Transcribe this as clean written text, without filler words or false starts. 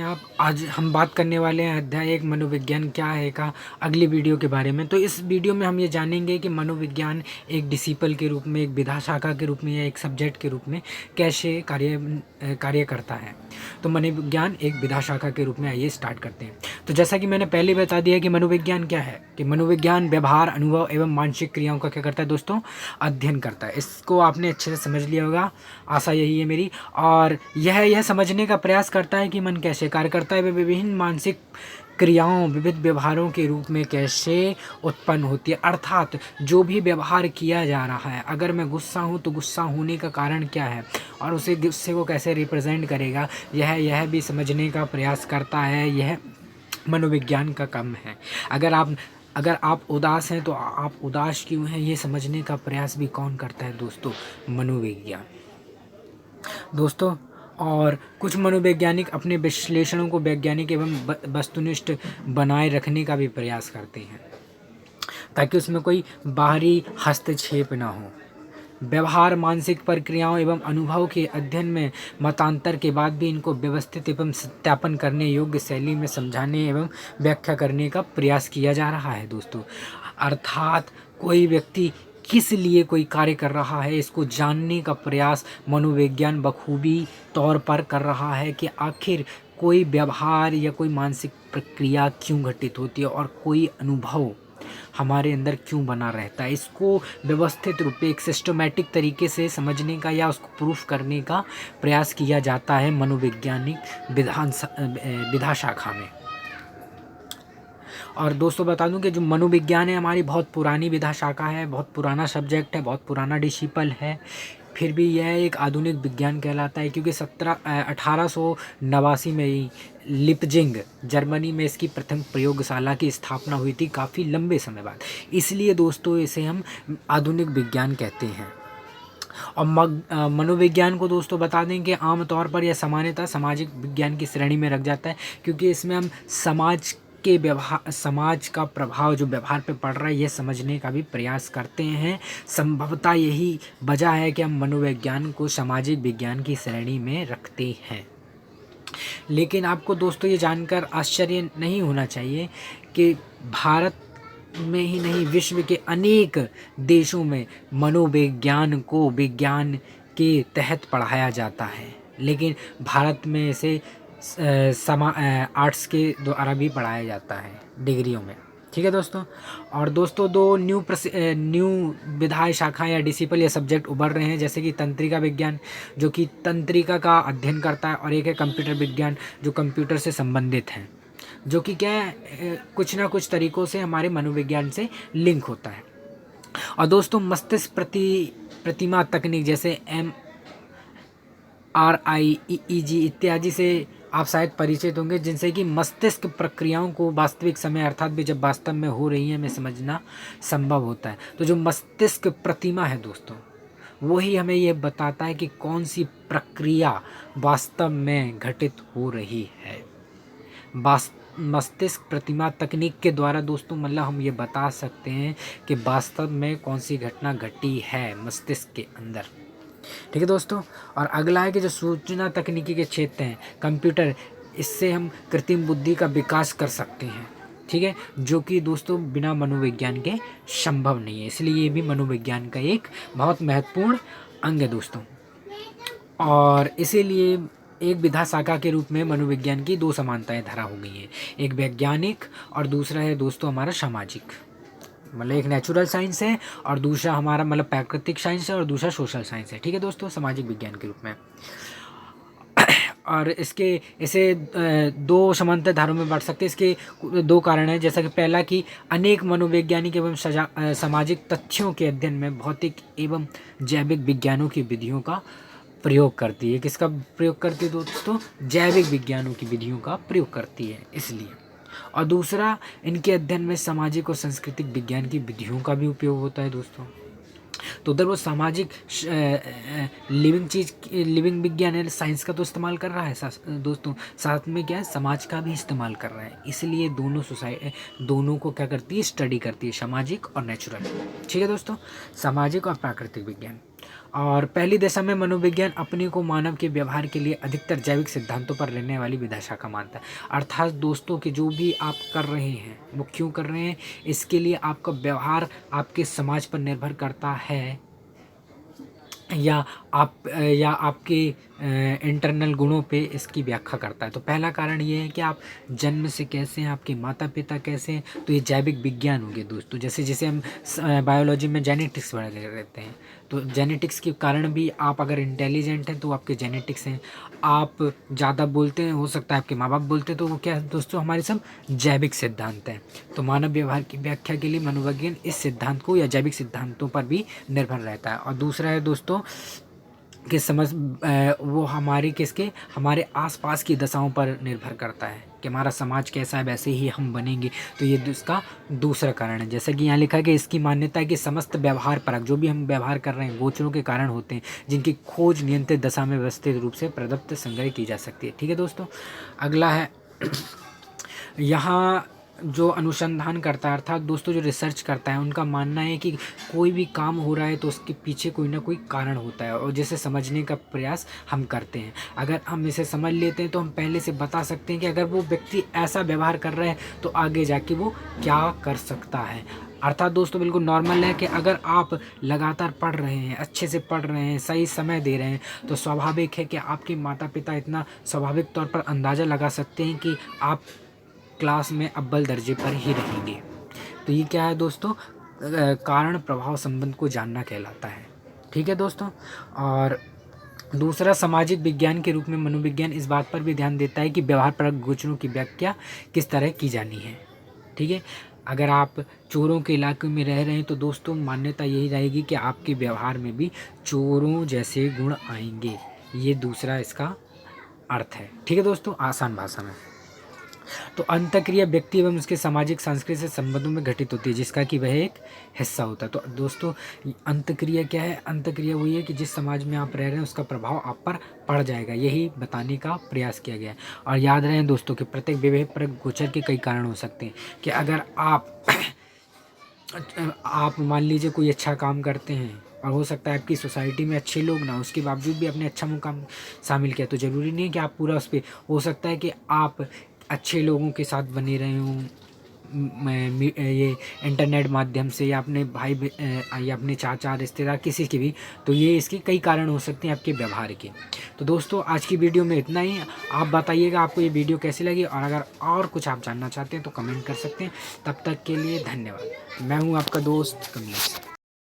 आप आज हम बात करने वाले हैं अध्याय 1 मनोविज्ञान क्या है का अगली वीडियो के बारे में। तो इस वीडियो में हम ये जानेंगे कि मनोविज्ञान एक डिसिपल के रूप में, एक विधा शाखा के रूप में या एक सब्जेक्ट के रूप में कैसे कार्य करता है। तो मनोविज्ञान एक विधा शाखा के रूप में आइए स्टार्ट करते हैं। तो जैसा कि मैंने पहले बता दिया कि मनोविज्ञान क्या है, कि मनोविज्ञान व्यवहार, अनुभव एवं मानसिक क्रियाओं का क्या करता है दोस्तों, अध्ययन करता है। इसको आपने अच्छे से समझ लिया होगा, आशा यही है मेरी। और यह समझने का प्रयास करता है कि मन कैसे कार्य करता है, वे विभिन्न मानसिक क्रियाओं, विविध व्यवहारों के रूप में कैसे उत्पन्न होती है। अर्थात जो भी व्यवहार किया जा रहा है, अगर मैं गुस्सा हूँ तो गुस्सा होने का कारण क्या है और उसे गुस्से को कैसे रिप्रेजेंट करेगा, यह भी समझने का प्रयास करता है। यह मनोविज्ञान का काम है। अगर आप उदास हैं तो आप उदास क्यों हैं, ये समझने का प्रयास भी कौन करता है दोस्तों, मनोविज्ञान दोस्तों। और कुछ मनोवैज्ञानिक अपने विश्लेषणों को वैज्ञानिक एवं वस्तुनिष्ठ बनाए रखने का भी प्रयास करते हैं, ताकि उसमें कोई बाहरी हस्तक्षेप ना हो। व्यवहार, मानसिक प्रक्रियाओं एवं अनुभव के अध्ययन में मतांतर के बाद भी इनको व्यवस्थित एवं सत्यापन करने योग्य शैली में समझाने एवं व्याख्या करने का प्रयास किया जा रहा है दोस्तों। अर्थात कोई व्यक्ति किस लिए कोई कार्य कर रहा है, इसको जानने का प्रयास मनोविज्ञान बखूबी तौर पर कर रहा है कि आखिर कोई व्यवहार या कोई मानसिक प्रक्रिया क्यों घटित होती है और कोई अनुभव हमारे अंदर क्यों बना रहता है। इसको व्यवस्थित रूप से एक सिस्टमैटिक तरीके से समझने का या उसको प्रूफ करने का प्रयास किया जाता है मनोवैज्ञानिक विधा शाखा में। और दोस्तों बता दूं कि जो मनोविज्ञान है हमारी बहुत पुरानी विधा शाखा है, बहुत पुराना सब्जेक्ट है, बहुत पुराना डिसिपल है। फिर भी यह एक आधुनिक विज्ञान कहलाता है, क्योंकि 1889 में ही लिपजिंग जर्मनी में इसकी प्रथम प्रयोगशाला की स्थापना हुई थी, काफ़ी लंबे समय बाद। इसलिए दोस्तों इसे हम आधुनिक विज्ञान कहते हैं। और मनोविज्ञान को दोस्तों बता दें कि आमतौर पर यह सामान्यतः सामाजिक विज्ञान की श्रेणी में रख जाता है, क्योंकि इसमें हम समाज का प्रभाव जो व्यवहार पे पड़ रहा है यह समझने का भी प्रयास करते हैं। संभवतः यही वजह है कि हम मनोविज्ञान को सामाजिक विज्ञान की श्रेणी में रखते हैं। लेकिन आपको दोस्तों ये जानकर आश्चर्य नहीं होना चाहिए कि भारत में ही नहीं, विश्व के अनेक देशों में मनोविज्ञान को विज्ञान के तहत पढ़ाया जाता है, लेकिन भारत में इसे आर्ट्स के द्वारा भी पढ़ाया जाता है डिग्रियों में। ठीक है दोस्तों। और दोस्तों दो न्यू विधायी शाखा या डिसिपल या सब्जेक्ट उभर रहे हैं, जैसे कि तंत्रिका विज्ञान जो कि तंत्रिका का अध्ययन करता है, और एक है कंप्यूटर विज्ञान जो कंप्यूटर से संबंधित है, जो कि क्या है कुछ ना कुछ तरीक़ों से हमारे मनोविज्ञान से लिंक होता है। और दोस्तों मस्तिष्क प्रतिमा तकनीक जैसे MRI, EEG इत्यादि से आप शायद परिचित होंगे, जिनसे कि मस्तिष्क प्रक्रियाओं को वास्तविक समय अर्थात भी जब वास्तव में हो रही है हमें समझना संभव होता है। तो जो मस्तिष्क प्रतिमा है दोस्तों, वही हमें ये बताता है कि कौन सी प्रक्रिया वास्तव में घटित हो रही है। मस्तिष्क प्रतिमा तकनीक के द्वारा दोस्तों मतलब हम ये बता सकते हैं कि वास्तव में कौन सी घटना घटी है मस्तिष्क के अंदर। ठीक है दोस्तों। और अगला है कि जो सूचना तकनीकी के क्षेत्र हैं, कंप्यूटर, इससे हम कृत्रिम बुद्धि का विकास कर सकते हैं। ठीक है, जो कि दोस्तों बिना मनोविज्ञान के संभव नहीं है, इसलिए ये भी मनोविज्ञान का एक बहुत महत्वपूर्ण अंग है दोस्तों। और इसीलिए एक विधा शाखा के रूप में मनोविज्ञान की दो समानताएं धरा हो गई हैं, एक वैज्ञानिक और दूसरा है दोस्तों हमारा सामाजिक। मतलब एक नेचुरल साइंस है और दूसरा हमारा मतलब प्राकृतिक साइंस है और दूसरा सोशल साइंस है। ठीक है दोस्तों, सामाजिक विज्ञान के रूप में। और इसे दो समांतर धारों में बांट सकते हैं। इसके दो कारण हैं, जैसा कि पहला कि अनेक मनोवैज्ञानिक एवं सामाजिक तथ्यों के अध्ययन में भौतिक एवं जैविक विज्ञानों की विधियों का प्रयोग करती है। किसका प्रयोग करती है दोस्तों? जैविक विज्ञानों की विधियों का प्रयोग करती है इसलिए। और दूसरा, इनके अध्ययन में सामाजिक और सांस्कृतिक विज्ञान की विधियों का भी उपयोग होता है दोस्तों। तो उधर वो सामाजिक लिविंग विज्ञान है, साइंस का तो इस्तेमाल कर रहा है दोस्तों, साथ में क्या है समाज का भी इस्तेमाल कर रहा है। इसलिए दोनों को क्या करती है, स्टडी करती है, सामाजिक और नेचुरल। ठीक है दोस्तों, सामाजिक और प्राकृतिक विज्ञान। और पहली दशा में मनोविज्ञान अपने को मानव के व्यवहार के लिए अधिकतर जैविक सिद्धांतों पर रहने वाली विधाशाखा मानता है। अर्थात दोस्तों कि जो भी आप कर रहे हैं वो क्यों कर रहे हैं, इसके लिए आपका व्यवहार आपके समाज पर निर्भर करता है या आपके इंटरनल गुणों पे इसकी व्याख्या करता है। तो पहला कारण ये है कि आप जन्म से कैसे हैं, आपके माता पिता कैसे हैं, तो ये जैविक विज्ञान हो गए दोस्तों। जैसे जैसे हम बायोलॉजी में जेनेटिक्स पढ़ते रहते हैं, तो जेनेटिक्स के कारण भी आप अगर इंटेलिजेंट हैं तो आपके जेनेटिक्स हैं। आप ज़्यादा बोलते हैं, हो सकता है आपके माँ बाप बोलते हैं, तो वो क्या है दोस्तों, हमारे सब जैविक सिद्धांत हैं। तो मानव व्यवहार की व्याख्या के लिए मनोविज्ञान इस सिद्धांत को या जैविक सिद्धांतों पर भी निर्भर रहता है। और दूसरा है दोस्तों कि वो हमारे आसपास की दशाओं पर निर्भर करता है कि हमारा समाज कैसा है वैसे ही हम बनेंगे। तो ये इसका दूसरा कारण है। जैसा कि यहाँ लिखा है कि इसकी मान्यता है कि समस्त व्यवहार परक जो भी हम व्यवहार कर रहे हैं गोचरों के कारण होते हैं, जिनकी खोज नियंत्रित दशा में व्यवस्थित रूप से प्रदत्त संग्रह की जा सकती है। ठीक है दोस्तों, अगला है यहाँ जो अनुसंधान करता है अर्थात दोस्तों जो रिसर्च करता है, उनका मानना है कि कोई भी काम हो रहा है तो उसके पीछे कोई ना कोई कारण होता है और जिसे समझने का प्रयास हम करते हैं। अगर हम इसे समझ लेते हैं तो हम पहले से बता सकते हैं कि अगर वो व्यक्ति ऐसा व्यवहार कर रहा है तो आगे जाके वो क्या कर सकता है। अर्थात दोस्तों बिल्कुल नॉर्मल है कि अगर आप लगातार पढ़ रहे हैं, अच्छे से पढ़ रहे हैं, सही समय दे रहे हैं, तो स्वाभाविक है कि आपके माता पिता इतना स्वाभाविक तौर पर अंदाज़ा लगा सकते हैं कि आप क्लास में अव्वल दर्जे पर ही रहेंगे। तो ये क्या है दोस्तों, कारण प्रभाव संबंध को जानना कहलाता है। ठीक है दोस्तों, और दूसरा सामाजिक विज्ञान के रूप में मनोविज्ञान इस बात पर भी ध्यान देता है कि व्यवहार परक गोचरों की व्याख्या किस तरह की जानी है। ठीक है, अगर आप चोरों के इलाके में रह रहे हैं तो दोस्तों मान्यता यही रहेगी कि आपके व्यवहार में भी चोरों जैसे गुण आएंगे। ये दूसरा इसका अर्थ है। ठीक है दोस्तों, आसान भाषा में। तो अंतःक्रिया व्यक्ति एवं उसके सामाजिक सांस्कृतिक संबंधों में घटित होती है, जिसका कि वह एक हिस्सा होता है। तो दोस्तों अंतःक्रिया क्या है, अंतःक्रिया वही है कि जिस समाज में आप रह रहे हैं उसका प्रभाव आप पर पड़ जाएगा, यही बताने का प्रयास किया गया है। और याद रहे दोस्तों कि प्रत्येक विवेक परक गोचर के कई कारण हो सकते हैं कि अगर आप मान लीजिए कोई अच्छा काम करते हैं और हो सकता है आपकी सोसाइटी में अच्छे लोग ना, उसके बावजूद भी आपने अच्छा मुकाम शामिल किया, तो ज़रूरी नहीं है कि आप पूरा उस पर, हो सकता है कि आप अच्छे लोगों के साथ बने रहे हों ये इंटरनेट माध्यम से या अपने भाई या अपने चाचा रिश्तेदार किसी की भी, तो ये इसके कई कारण हो सकते हैं आपके व्यवहार के। तो दोस्तों आज की वीडियो में इतना ही। आप बताइएगा आपको ये वीडियो कैसी लगी, और अगर और कुछ आप जानना चाहते हैं तो कमेंट कर सकते हैं। तब तक के लिए धन्यवाद। मैं हूँ आपका दोस्त कमलेश।